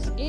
SA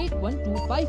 8125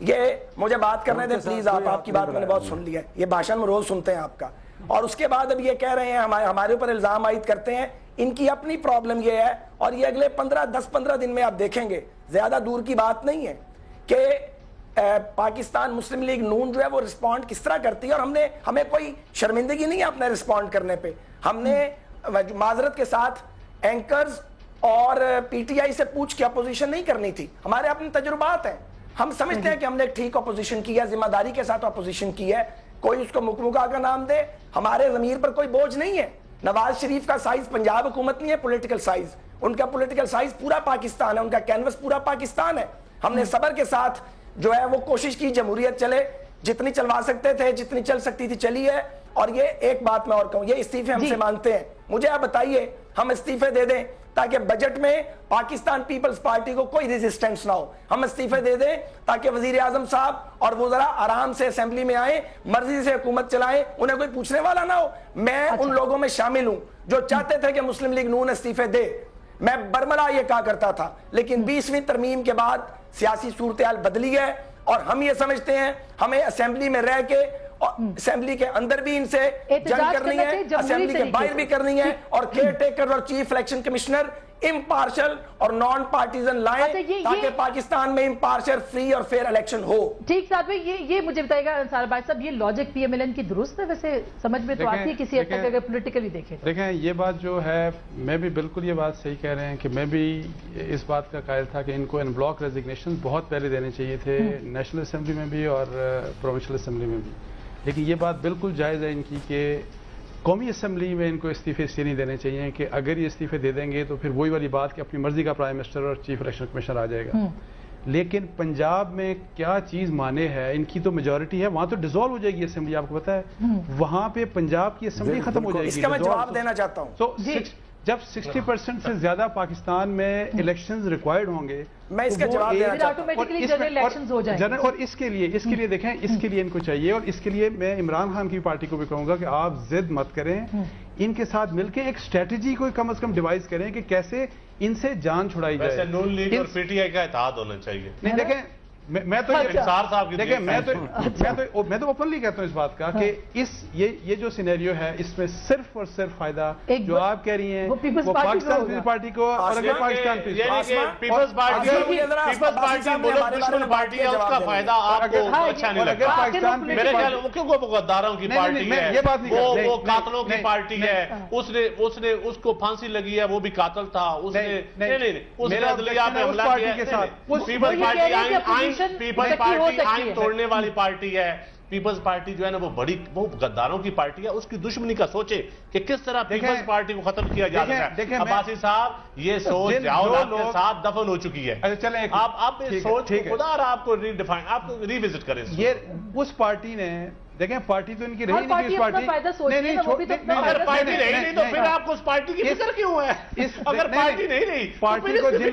یہ مجھے بات کرنے دیں پلیز, آپ کی بات میں نے بہت سن لی ہے, یہ بھاشن میں روز سنتے ہیں آپ کا, اور اس کے بعد اب یہ کہہ رہے ہیں ہمارے اوپر الزام عائد کرتے ہیں. ان کی اپنی پرابلم یہ ہے, اور یہ اگلے 10-15 دن میں آپ دیکھیں گے, زیادہ دور کی بات نہیں ہے کہ پاکستان مسلم لیگ نون جو ہے وہ رسپونڈ کس طرح کرتی ہے, اور ہمیں کوئی شرمندگی نہیں ہے اپنے رسپونڈ کرنے پہ. ہم نے معذرت کے ساتھ اینکرز اور پی ٹی آئی سے پوچھ کے اپوزیشن نہیں کرنی تھی, ہمارے اپنے تجربات ہیں, ہم سمجھتے ہیں کہ ہم نے ٹھیک اپوزیشن کی ہے, ذمہ داری کے ساتھ اپوزیشن کی ہے, کوئی اس کو مکمکا کا نام دے, ہمارے ضمیر پر کوئی بوجھ نہیں ہے. نواز شریف کا سائز پنجاب حکومت نہیں ہے پولیٹیکل سائز, ان کا پولیٹیکل سائز پورا پاکستان ہے, ان کا کینوس پورا پاکستان ہے. ہم نے صبر کے ساتھ جو ہے وہ کوشش کی جمہوریت چلے, جتنی چلوا سکتے تھے, جتنی چل سکتی تھی چلی ہے. اور یہ ایک بات میں اور کہوں, یہ استعفے ہم سے مانگتے ہیں, مجھے آپ بتائیے ہم استعفے دے دیں تاکہ بجٹ میں پاکستان پیپلز پارٹی کو کوئی ریزسٹنس نہ ہو, ہم استعفے دے دیں تاکہ وزیر اعظم صاحب اور وہ ذرا آرام سے اسمبلی میں آئیں, مرضی سے حکومت چلائیں, انہیں کوئی پوچھنے والا نہ ہو. میں ان لوگوں میں شامل ہوں جو چاہتے تھے کہ مسلم لیگ نون استعفے دے, میں برملا یہ کہا کرتا تھا, لیکن 20ویں ترمیم کے بعد سیاسی صورتحال بدلی ہے, اور ہم یہ سمجھتے ہیں ہمیں اسمبلی میں رہ کے, اسمبلی کے اندر بھی ان سے جنگ کرنی ہے, اسمبلی کے باہر بھی کرنی ہے, اور کیئر ٹیکر اور چیف الیکشن کمشنر امپارشل اور نان پارٹیزن لائیں تاکہ پاکستان میں امپارشل, فری اور فیئر الیکشن ہو. ٹھیک صاحب بھائی, یہ مجھے بتائے گا انصار بھائی صاحب, یہ لاجک پی ایم ایل این کی درست ہے ویسے, سمجھ میں تو آتی ہے کسی حد تک اگر پولیٹیکلی دیکھیں. دیکھیں یہ بات جو ہے, میں بھی بالکل یہ بات صحیح کہہ رہے ہیں کہ میں بھی اس بات کا قائل تھا کہ ان کو ان بلاک ریزگنیشن بہت پہلے دینے چاہیے تھے, نیشنل اسمبلی میں بھی اور پروونشل اسمبلی میں بھی. لیکن یہ بات بالکل جائز ہے ان کی کہ قومی اسمبلی میں ان کو استعفے اس لیے نہیں دینے چاہیے کہ اگر یہ استعفے دے دیں گے تو پھر وہی والی بات کہ اپنی مرضی کا پرائم منسٹر اور چیف الیکشن کمشنر آ جائے گا. لیکن پنجاب میں کیا چیز مانے ہے, ان کی تو میجورٹی ہے, وہاں تو ڈیزالو ہو جائے گی اسمبلی, آپ کو پتا ہے وہاں پہ پنجاب کی اسمبلی ختم ہو جائے گی. اس کا میں جواب دینا چاہتا ہوں. تو جب 60% سے زیادہ پاکستان میں الیکشنز ریکوائرڈ ہوں گے, میں اس کا جواب دینا چاہتا ہوں. اور اس کے لیے دیکھیں, اس کے لیے ان کو چاہیے, اور اس کے لیے میں عمران خان کی پارٹی کو بھی کہوں گا کہ آپ ضد مت کریں, ان کے ساتھ مل کے ایک اسٹریٹجی کو کم از کم ڈیوائز کریں کہ کیسے ان سے جان چھڑائی جائے. نون لیگ اور پی ٹی آئی کا اتحاد ہونا چاہیے. نہیں دیکھیں, میں تو اوپنلی کہتا ہوں اس بات کا کہ یہ جو سینیریو ہے اس میں صرف اور صرف فائدہ جو آپ کہہ رہی ہیں وہ پاکستان پیپلز پارٹی کو, اور اگر پاکستان پیپلز پارٹی ملک دشمن پارٹی ہے, اس کا فائدہ آپ کو اچھا نہیں لگتا. پاکستان میرے خیال کیونکہ وہ غداروں کی پارٹی ہے, وہ قاتلوں کی پارٹی ہے, اس کو پھانسی لگی ہے, وہ بھی قاتل تھا, اس نے عدلیہ پہ حملہ کیا. پیپلز پارٹی پیپلز پارٹی آئین توڑنے والی پارٹی ہے. پیپلز پارٹی جو ہے نا وہ غداروں کی پارٹی ہے, اس کی دشمنی کا سوچے کہ کس طرح پیپلز پارٹی کو ختم کیا جا سکتا ہے. عباسی صاحب یہ سوچ ضیاءالحق کے ساتھ دفن ہو چکی ہے. آپ اس سوچ کو خدا اور آپ کو ریڈیفائن, آپ کو ریوزٹ کریں. یہ اس پارٹی نے دیکھیں, پارٹی تو ان کی رہی نہیں, اس پارٹی اگر پارٹی رہی نہیں تو پھر آپ کو اس پارٹی کی فکر کیوں ہے؟ اگر پارٹی نہیں رہی, پارٹی کو جن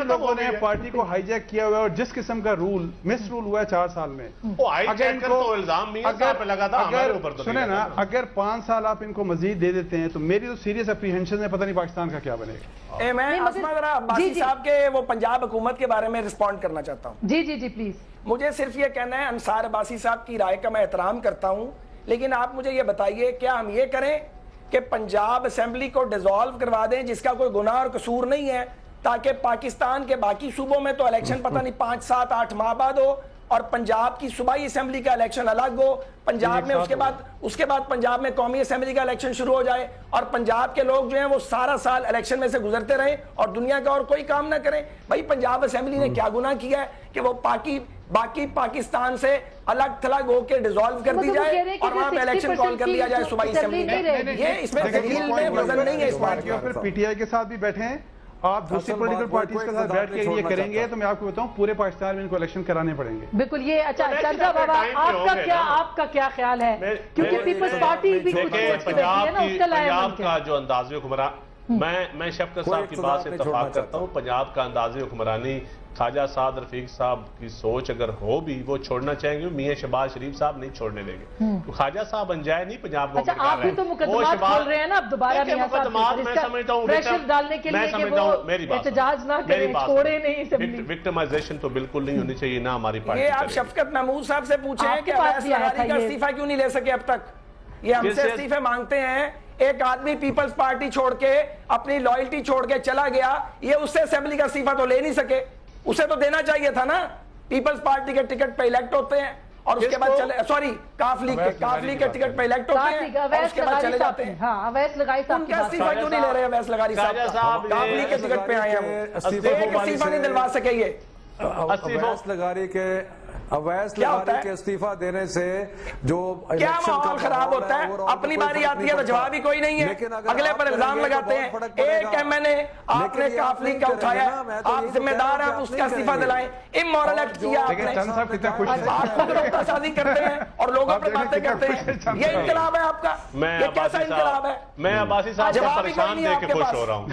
لوگوں نے پارٹی کو ہائی جیک کیا ہوا ہے, اور جس قسم کا رول مس رول ہوا ہے 4 سال میں, سنیں نا, اگر 5 سال آپ ان کو مزید دے دیتے ہیں تو میری تو سیریس اپریہنشن ہے, پتہ نہیں پاکستان کا کیا بنے گا. میں عباسی صاحب کے وہ پنجاب حکومت کے بارے میں رسپونڈ کرنا چاہتا ہوں. جی پلیز. مجھے صرف یہ کہنا ہے, انصار عباسی صاحب کی رائے کا میں احترام کرتا ہوں, لیکن آپ مجھے یہ بتائیے کیا ہم یہ کریں کہ پنجاب اسمبلی کو ڈیزالو کروا دیں جس کا کوئی گناہ اور قصور نہیں ہے, تاکہ پاکستان کے باقی صوبوں میں تو الیکشن پتہ نہیں 5, 7, 8 ماہ بعد ہو, اور پنجاب کی صوبائی اسمبلی کا الیکشن الگ ہو, پنجاب میں اس کے بعد پنجاب میں قومی اسمبلی کا الیکشن شروع ہو جائے, اور پنجاب کے لوگ جو ہیں وہ سارا سال الیکشن میں سے گزرتے رہیں اور دنیا کا اور کوئی کام نہ کریں. بھائی پنجاب اسمبلی نے کیا گناہ کیا ہے کہ وہ باقی پاکستان سے الگ تھلگ ہو کے ڈیزالو کر دی جائے اور وہاں پہ الیکشن کال کر لیا جائے صوبائی اسمبلی میں. یہ اس میں دلیل میں وزن نہیں ہے اس بات کا. پھر پی ٹی آئی کے ساتھ بھی بیٹھے ہیں, آپ دوسری پولیٹیکل پارٹیز کے ساتھ بیٹھ کے یہ کریں گے تو میں آپ کو بتاؤں پورے پاکستان میں ان کو الیکشن کرانے پڑیں گے. بالکل. یہ اچھا چندرا بابا, آپ کا کیا خیال ہے, کیونکہ پیپلز پارٹی بھی کچھ سوچ کے بیٹھی ہے نا, اس کا پنجاب کا جو انداز حکمران, میں شفقت صاحب کی بات سے اتفاق کرتا ہوں. پنجاب کا انداز حکمرانی خواجہ سعد رفیق صاحب کی سوچ اگر ہو بھی وہ چھوڑنا چاہیں گے، میاں شہباز شریف صاحب نہیں چھوڑنے دیں گے. خواجہ صاحب انجائے نہیں پنجاب کو. اچھا آپ بھی تو مقدمات کھول رہے ہیں نا اب دوبارہ مقدمات میں سمجھتا ہوں پریشر ڈالنے کے لیے کہ وہ احتجاج نہ کریں، چھوڑے نہیں اسمبلی. وکٹمائزیشن تو بالکل نہیں ہونی چاہیے نہ ہماری پارٹی. یہ آپ شفقت محمود صاحب سے پوچھیں کہ اویس لغاری کا استعفیٰ کیوں نہیں لے سکے اب تک. یہ ہم سے استعفے مانگتے ہیں. ایک آدمی پیپلز پارٹی چھوڑ کے اپنی لائلٹی چھوڑ کے چلا گیا، یہ اس سے اسمبلی کا استعفیٰ تو لے نہیں سکے. اسے تو دینا چاہیے تھا نا. پیپلز پارٹی کے ٹکٹ پہ الیکٹ ہوتے ہیں اور اس کے بعد چلے، سوری کاف لیگ کے ٹکٹ پہ الیکٹ ہوتے ہیں اور اس کے بعد چلے جاتے ہیں. ہاں اویس لغاری صاحب ان کا استعفیٰ کیوں نہیں لے رہے اویس لغاری صاحب؟ کاف لیگ کے ٹکٹ پہ آئے ہیں، ایک استعفیٰ نہیں دلوا سکے. یہ اویس لغاری کے استعفیٰ دینے سے جو کیا ماحول خراب ہوتا ہے. اپنی باری آتی ہے تو جواب ہی کوئی نہیں ہے، اگلے پر الزام لگاتے ہیں. ایک MNA آپ نے کاف لیگ کا اٹھایا، آپ ذمہ دار ہیں، آپ اس کا استعفیٰ دلائیں. امورل ایکٹ کیا آپ نے، آپ خود نقطہ سازی کرتے ہیں اور لوگوں پر باتیں کرتے ہیں. یہ انقلاب ہے آپ کا، یہ کیسا انقلاب ہے؟ میں عباسی صاحب سے پریشان دے کے خوش ہو رہا ہوں.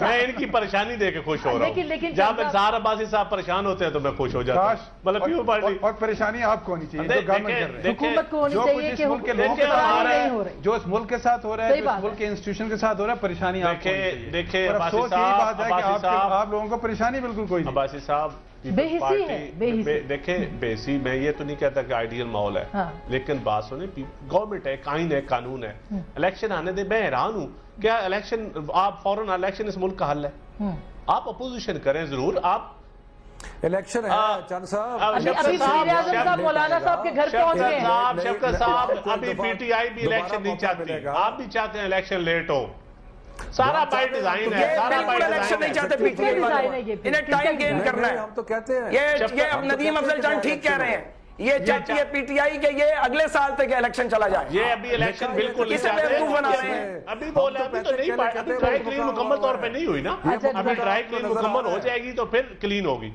میں ان کی پریشانی دے کے خوش ہو رہا ہوں. جب انصار عباسی صاحب پریشان ہوتے ہیں تو میں خوش ہو جاتا ہوں. مطلب اور پریشانی آپ کو ہونی چاہیے، حکومت کو ہونی چاہیے کہ جو اس ملک کے ساتھ ہو رہا ہے، جو اس ملک کے انسٹیٹیوشن کے ساتھ ہو رہا ہے، پریشانی آپ کو ہونی چاہیے. دیکھیں افسوس یہی بات ہے کہ آپ لوگوں کو پریشانی بالکل کوئی نہیں. عباسی صاحب دیکھیں بیسی، میں یہ تو نہیں کہتا کہ آئیڈیل ماحول ہے، لیکن بات سنیں، گورنمنٹ ہے، آئین ہے، قانون ہے. الیکشن آنے دے. میں حیران ہوں کیا الیکشن آپ فوراً الیکشن اس ملک کا حل ہے؟ آپ اپوزیشن کریں ضرور، آپ الیکشن ہے. چند صاحب ابھی وزیراعظم صاحب مولانا صاحب کے گھر پہنچ گئے ہیں. شفقت صاحب ابھی PTI بھی الیکشن نہیں چاہتی، آپ بھی چاہتے ہیں الیکشن لیٹ ہو. سارا بائی ڈیزائن ہے، سارا بائی الیکشن نہیں چاہتے PTI والے، انہیں ٹائم گین کرنا ہے. ہم تو کہتے ہیں یہ ندیم افضل جان ٹھیک کہہ رہے ہیں. یہ چاہتی ہے PTI کہ یہ اگلے سال تک الیکشن چلا جائے. یہ ابھی الیکشن بالکل نہیں چاہتے. ابھی بولے ابھی تو نہیں، ابھی ڈرائی کلین مکمل طور پہ نہیں ہوئی نا. ابھی ڈرائی کلین مکمل ہو جائے گی تو پھر کلین ہوگی.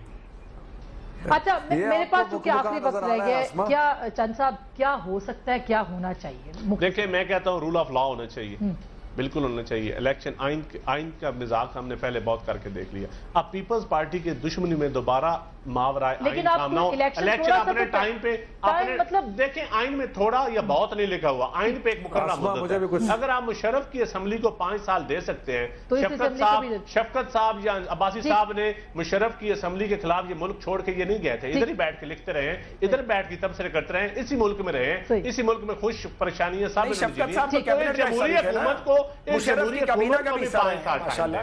اچھا میرے پاس چونکہ آخری وقت رہ گیا ہے، کیا چند صاحب کیا ہو سکتا ہے، کیا ہونا چاہیے؟ دیکھیں میں کہتا ہوں رول آف لا ہونا چاہیے، بالکل ہونا چاہیے. الیکشن آئین کا مزاق ہم نے پہلے بہت کر کے دیکھ لیا. اب پیپلز پارٹی کے دشمنی میں دوبارہ ماورائے آئین سامنا ہو. الیکشن اپنے ٹائم پہ مطلب دیکھیں آئین میں تھوڑا یا بہت نہیں لکھا ہوا، آئین پہ ایک مقررہ مدت ہے. اگر آپ مشرف کی اسمبلی کو 5 سال دے سکتے ہیں، شفقت صاحب یا عباسی صاحب نے مشرف کی اسمبلی کے خلاف یہ ملک چھوڑ کے یہ نہیں گئے تھے، ادھر ہی بیٹھ کے لکھتے رہے، ادھر بیٹھ کے تبصرے کرتے رہے، اسی ملک میں رہے، اسی ملک میں خوش پریشانیاں سب جمہوری حکومت کو جمہوری حکومت کو بھی 5 سال ماشاءاللہ.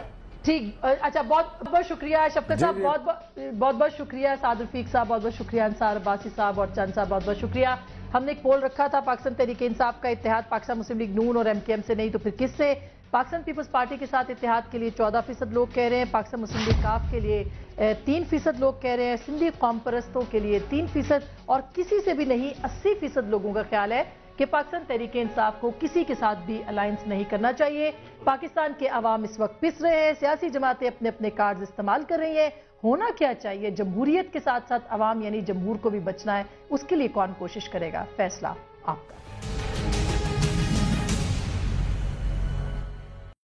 ٹھیک. اچھا بہت بہت شکریہ شفقت صاحب، بہت بہت شکریہ سعد رفیق صاحب، بہت بہت شکریہ انصار عباسی صاحب اور چند صاحب، بہت بہت شکریہ. ہم نے ایک پول رکھا تھا پاکستان تحریک انصاف کا اتحاد پاکستان مسلم لیگ نون اور MKM سے نہیں تو پھر کس سے؟ پاکستان پیپلز پارٹی کے ساتھ اتحاد کے لیے 14% لوگ کہہ رہے ہیں، پاکستان مسلم لیگ کاف کے لیے 3% لوگ کہہ رہے ہیں، سندھی قوم پرستوں کے لیے 3% اور کسی سے بھی نہیں 80% لوگوں کا خیال ہے کہ پاکستان تحریک انصاف کو کسی کے ساتھ بھی الائنس نہیں کرنا چاہیے. پاکستان کے عوام اس وقت پس رہے ہیں، سیاسی جماعتیں اپنے اپنے کارڈز استعمال کر رہی ہیں. ہونا کیا چاہیے؟ جمہوریت کے ساتھ ساتھ عوام یعنی جمہور کو بھی بچنا ہے، اس کے لیے کون کوشش کرے گا؟ فیصلہ آپ کا.